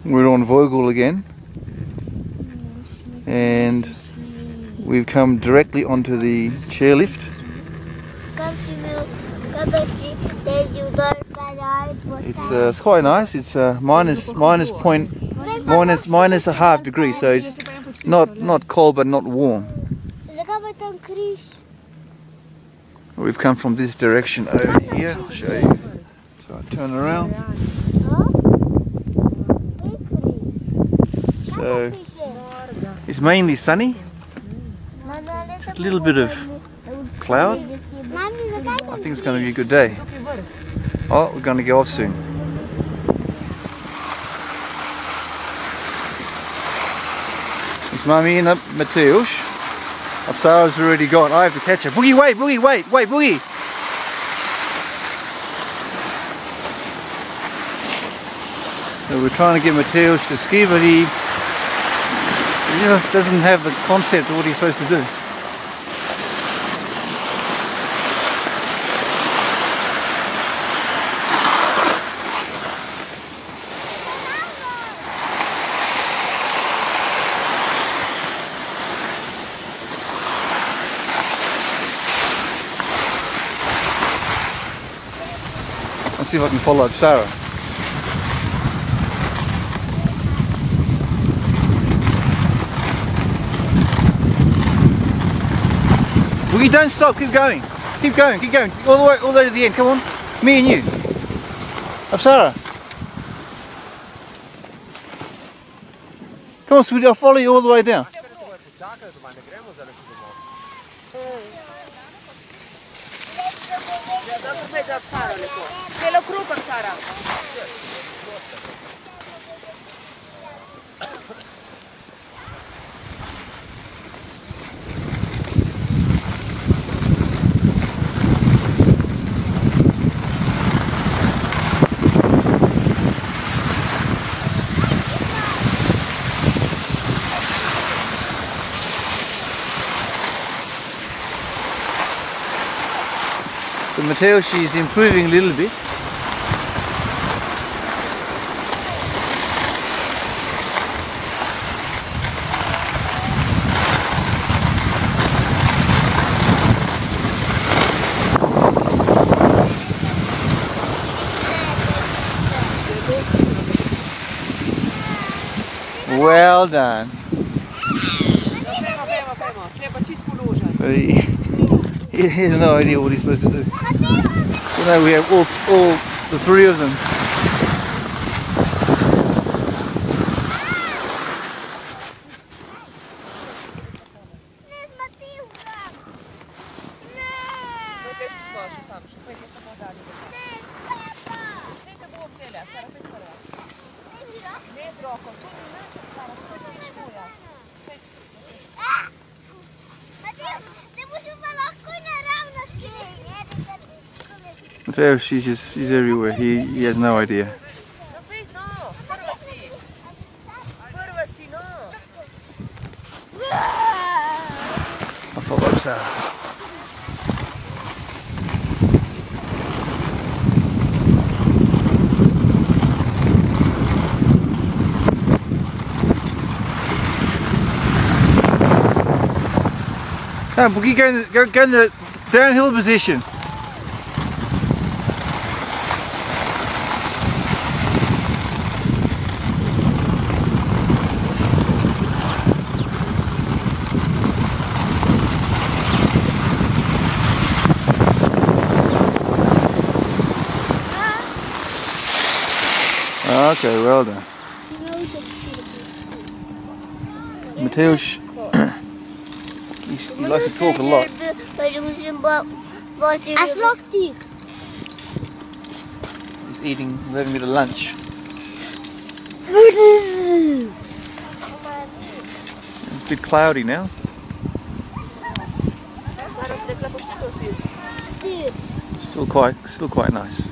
We're on Vogel again, and we've come directly onto the chairlift. It's quite nice. It's minus a half degree, so it's not cold but not warm. We've come from this direction over here. I'll show you. So I turn around. So it's mainly sunny. Just a little bit of cloud. I think it's going to be a good day. Oh, we're going to go off soon. It's Mummy and Mateusz. Sarah's already gone. I have to catch her. Boogie, wait, Boogie, wait, Boogie. So we're trying to get Mateusz to ski, but he just doesn't have the concept of what he's supposed to do. Let's see if I can follow up Sarah. Boogie, don't stop, keep going. Keep going, all the way to the end, come on. Me and you. Up Sarah. Come on sweetie, I'll follow you all the way down. So Mateusz is improving a little bit. Well done. So he has no idea what he's supposed to do. So now we have all the three of them. Mateusz, he's everywhere. He has no idea. I'll follow up Sarah. Now, Boogie, go in the downhill position. Okay, well done. Mateusz, he likes to talk a lot. He's eating, having a bit of lunch. It's a bit cloudy now. Still quite nice.